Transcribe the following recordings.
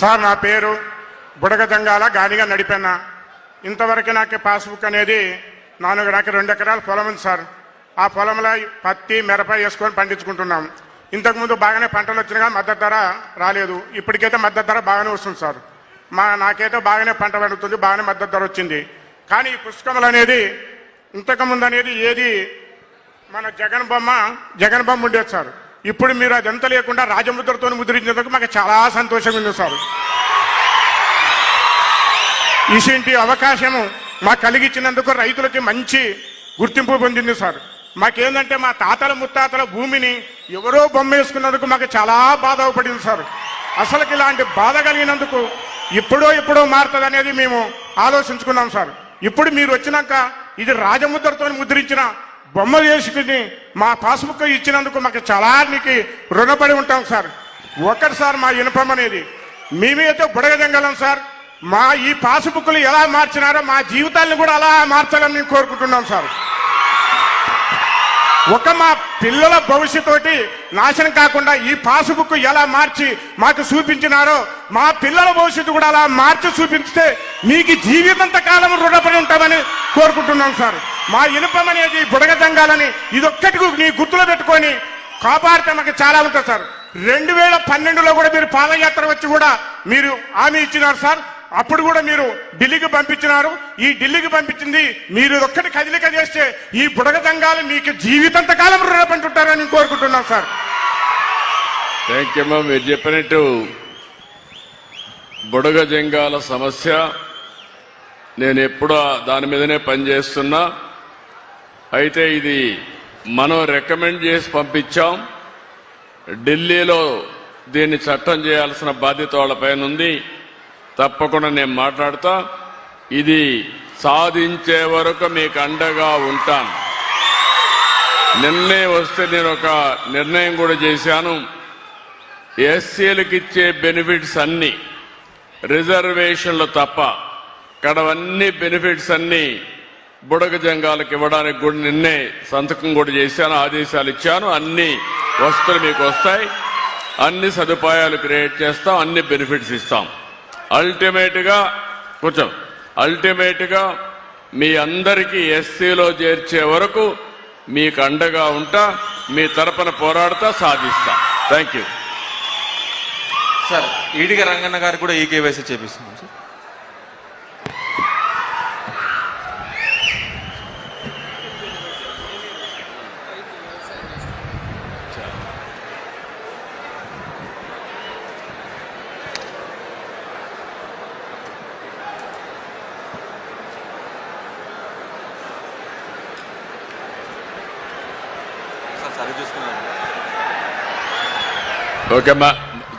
Sir నా పేరు బుడగ జంగాల గాడిగా నడిపెన్న. ఇంతవరకు నాకు పాస్బుక్ అనేది నాకు 2 ఎకరాల పొలం ఉంది సార్. ఆ పొలంలో పత్తి మిరప వేసుకొని పండించుకుంటున్నాం. ఇంతకుముందు బాగానే పంటలు వచ్చినా మద్దతు ధర రాలేదు. ఇప్పటికైతే మద్దతు ధర బాగానే వస్తుంది సార్. నాకైతే బాగానే పంట పండుతుంది, బాగానే మద్దతు ధర వచ్చింది. కానీ ఈ పుస్తకములు అనేది ఇంతకుముందు అనేది ఏది మన జగన్ బొమ్మ ఉండేది సార్. ఇప్పుడు మీరు అదంతా లేకుండా రాజముద్రతో ముద్రించేందుకు మాకు చాలా సంతోషంగా ఉంది సార్. ఇటువంటి అవకాశము మాకు కలిగించినందుకు రైతులకి మంచి గుర్తింపు పొందింది సార్. మాకేందంటే మా తాతల ముత్తాతల భూమిని ఎవరో బొమ్మ వేసుకున్నందుకు మాకు చాలా బాధపడింది సార్. అసలుకి ఇలాంటి బాధ కలిగినందుకు ఎప్పుడో మారుతుంది అనేది మేము ఆలోచించుకున్నాం సార్. ఇప్పుడు మీరు వచ్చినాక ఇది రాజముద్రతో ముద్రించిన బొమ్మ వేసుకుని మా పాస్బుక్ ఇచ్చినందుకు మాకు చాలా రుణపడి ఉంటాం సార్. ఒక్కటిసారి మా ఇనుపం అనేది మేమైతే బుడగజంగలం సార్. మా ఈ పాస్బుక్లు ఎలా మార్చినారో మా జీవితాలను కూడా అలా మార్చాలని మేము కోరుకుంటున్నాం సార్. మా పిల్లల భవిష్యత్తు నాశనం కాకుండా ఈ పాస్బుక్ ఎలా మార్చి మాకు చూపించినారో మా పిల్లల భవిష్యత్తు కూడా అలా మార్చి చూపిస్తే మీకు జీవితంత కాలం రుణపడి ఉంటామని కోరుకుంటున్నాం సార్. మా ఇనుపం అనేది బుడగ జంగాలని ఇదొక్కటి నీ గుర్తులో పెట్టుకొని కాపాడితే మాకు చాలా ఉంటుంది సార్. 2012లో కూడా మీరు పాదయాత్ర వచ్చి కూడా మీరు హామీ ఇచ్చినారు సార్. అప్పుడు కూడా మీరు ఢిల్లీకి పంపించినారు. ఈ ఢిల్లీకి పంపించింది మీరు ఒక్కటి కదిలిక చేస్తే ఈ బుడగ జంగాలు మీకు జీవితంత కాలం రుణపంటుంటారని కోరుకుంటున్నాం సార్. Thank you. మీరు చెప్పినట్టు బుడగ జంగాల సమస్య నేను ఎప్పుడూ దాని మీదనే పనిచేస్తున్నా. అయితే ఇది మనం రికమెండ్ చేసి పంపించాం. ఢిల్లీలో దీన్ని చట్టం చేయాల్సిన బాధ్యత వాళ్ళపైన ఉంది. తప్పకుండా నేను మాట్లాడతా. ఇది సాధించే వరకు మీకు అండగా ఉంటాను. నిన్నే వస్తే నేను ఒక నిర్ణయం కూడా చేశాను. ఎస్సీలకు ఇచ్చే బెనిఫిట్స్ అన్ని రిజర్వేషన్లు తప్ప కడవన్నీ బెనిఫిట్స్ అన్ని బుడగ జంగాలకు ఇవ్వడానికి కూడా నిన్నే సంతకం కూడా చేశాను, ఆదేశాలు ఇచ్చాను. అన్ని వస్తువులు మీకు వస్తాయి, అన్ని సదుపాయాలు క్రియేట్ చేస్తాం, అన్ని బెనిఫిట్స్ ఇస్తాం. అల్టిమేట్గా మీ అందరికీ ఎస్సీలో చేర్చే వరకు మీకు అండగా ఉంటా, మీ తరపున పోరాడతా, సాధిస్తా. Thank you sir. Ediga Ranganna గారు కూడా ఈ కేవైసీ చేపిస్తున్నాం సార్. ఓకేమ్మా,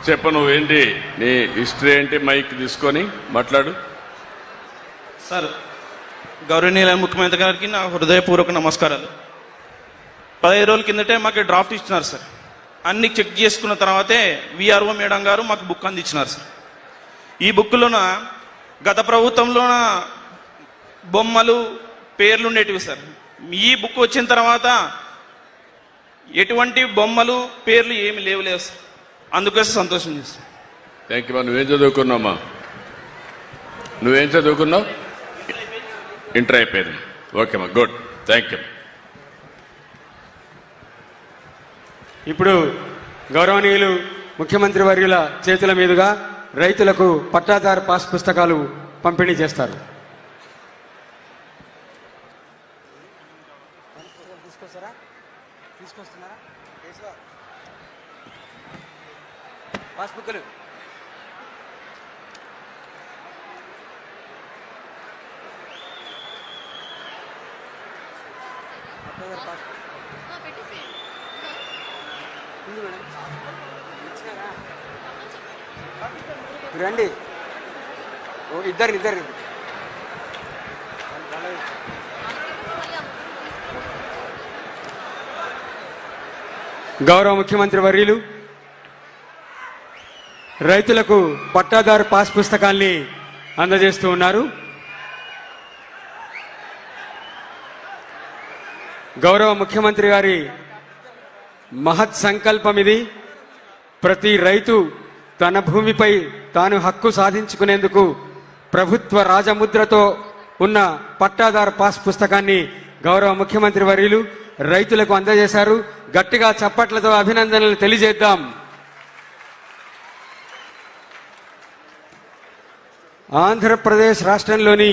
చెప్పు. నువ్వేంటి, నీ హిస్టరీ ఏంటి? మైక్ తీసుకొని మాట్లాడు సార్. గౌరవనీయుల ముఖ్యమంత్రి గారికి నా హృదయపూర్వక నమస్కారాలు. 15 రోజుల కిందటే మాకు డ్రాఫ్ట్ ఇచ్చినారు సార్. అన్ని చెక్ చేసుకున్న తర్వాతే విఆర్ఓ మేడం గారు మాకు బుక్ అందించినారు సార్. ఈ బుక్లోన గత ప్రభుత్వంలోన బొమ్మలు పేర్లు ఉండేటివి సార్. ఈ బుక్ వచ్చిన తర్వాత ఎటువంటి బొమ్మలు పేర్లు ఏమి లేవు సార్. అందుకోసం సంతోషం చేస్తాను. Thank you. నువ్వేం చదువుకున్నావమ్మా? నువ్వేం చదువుకున్నావు? ఇంటర్ అయిపోయింది. ఓకేమ్మా, గుడ్. Thank you. ఇప్పుడు గౌరవనీయులు ముఖ్యమంత్రి వర్యుల చేతుల మీదుగా రైతులకు పట్టాదారు పాస్ పుస్తకాలు పంపిణీ చేస్తారు. పాస్బుక్లు రండి. ఇద్దరు గౌరవ ముఖ్యమంత్రి వర్యులు రైతులకు పట్టాదారు పాస్ పుస్తకాల్ని అందజేస్తూ ఉన్నారు. గౌరవ ముఖ్యమంత్రి గారి మహత్ సంకల్పం ఇది. ప్రతి రైతు తన భూమిపై తాను హక్కు సాధించుకునేందుకు ప్రభుత్వ రాజముద్రతో ఉన్న పట్టాదారు పాస్ పుస్తకాన్ని గౌరవ ముఖ్యమంత్రి వర్యులు రైతులకు అందజేశారు. గట్టిగా చప్పట్లతో అభినందనలు తెలియజేద్దాం. ఆంధ్రప్రదేశ్ రాష్ట్రంలోని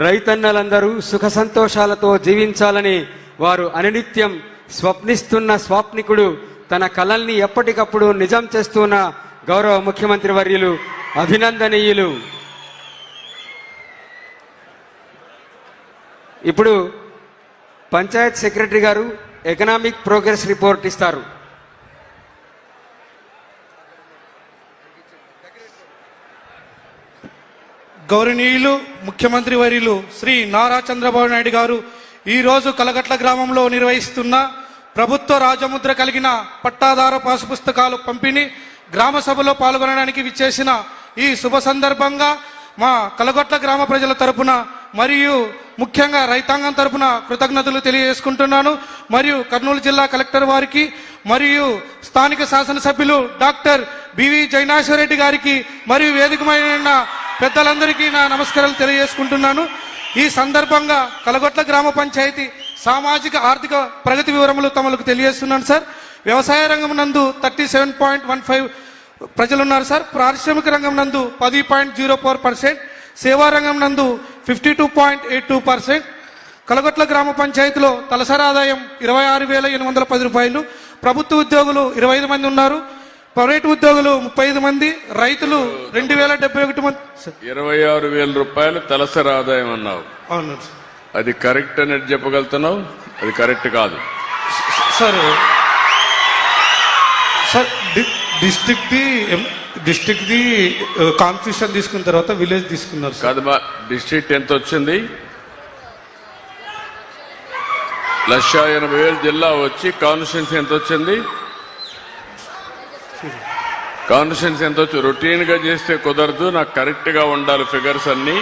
రైతన్నలందరూ సుఖ సంతోషాలతో జీవించాలని వారు అనునిత్యం స్వప్నిస్తున్న స్వాప్నికుడు తన కలల్ని ఎప్పటికప్పుడు నిజం చేస్తున్న గౌరవ ముఖ్యమంత్రి వర్యులు అభినందనీయులు. ఇప్పుడు పంచాయత్ సెక్రటరీ గారు ఎకనామిక్ ప్రోగ్రెస్ రిపోర్ట్ ఇస్తారు. గౌరవనీయులు ముఖ్యమంత్రి వర్యులు శ్రీ నారా చంద్రబాబు నాయుడు గారు ఈరోజు కలగట్ల గ్రామంలో నిర్వహిస్తున్న ప్రభుత్వ రాజముద్ర కలిగిన పట్టాదారు పాసు పుస్తకాలు పంపిణీ గ్రామ సభలో పాల్గొనడానికి విచ్చేసిన ఈ శుభ సందర్భంగా మా కలగట్ల గ్రామ ప్రజల తరపున మరియు ముఖ్యంగా రైతాంగం తరపున కృతజ్ఞతలు తెలియజేసుకుంటున్నాను. మరియు కర్నూలు జిల్లా కలెక్టర్ వారికి మరియు స్థానిక శాసనసభ్యులు డాక్టర్ బివి జైనాశ్వరరెడ్డి గారికి మరియు వేదికమైన పెద్దలందరికీ నా నమస్కారాలు తెలియజేసుకుంటున్నాను. ఈ సందర్భంగా కలగొట్ల గ్రామ పంచాయతీ సామాజిక ఆర్థిక ప్రగతి వివరములు తమకు తెలియజేస్తున్నాను సార్. వ్యవసాయ రంగం నందు 37.15 ప్రజలు ఉన్నారు సార్. పారిశ్రామిక రంగం నందు 10.04%, సేవా రంగం నందు 52.82%. కలగొట్ల గ్రామ పంచాయతీలో తలసరి ఆదాయం 26,810 రూపాయలు. ప్రభుత్వ ఉద్యోగులు 25 మంది ఉన్నారు. ప్రైవేటు ఉద్యోగులు 35 మంది. రైతులు 2,071 మంది. 26,000 రూపాయలు తలసరి ఆదాయం అన్నావు. అవును అది కరెక్ట్ అనేది చెప్పగలుగుతున్నావు? అది కరెక్ట్ కాదు sir. Sir district the constitution తీసుకున్న తర్వాత విలేజ్ తీసుకున్నారు సార్. కాదు, మా డిస్ట్రిక్ట్ ఎంత వచ్చింది? 1,80,000 జిల్లా వచ్చి కాన్స్టిట్యూన్సీ ఎంత వచ్చింది? కాన్స్టిట్యూన్సీ ఎంత వచ్చి? రొటీన్ గా చేస్తే కుదరదు, నాకు కరెక్ట్ గా ఉండాలి ఫిగర్స్ అన్ని.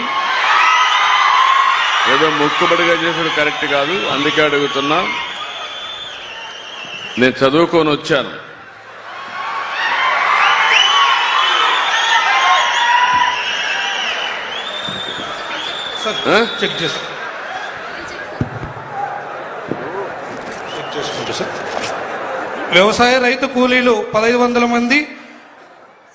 ఏదో ముక్కుబడిగా చేసేది కరెక్ట్ కాదు, అందుకే అడుగుతున్నా. నేను చదువుకొని వచ్చాను. చెక్ చేసుకుంటా సార్. వ్యవసాయ రైతు కూలీలు 1,500 మంది.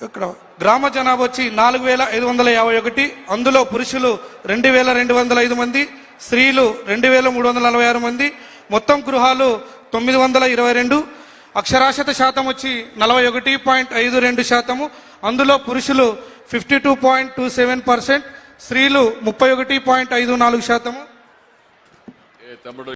ఇక్కడ గ్రామ జనాభా వచ్చి 4,551. అందులో పురుషులు 2,205 మంది, స్త్రీలు 2,346 మంది. మొత్తం గృహాలు 922. అక్షరాస్యత శాతం వచ్చి 41.52%. అందులో పురుషులు 52.27%, స్త్రీలు 31.54%. తమ్ముడు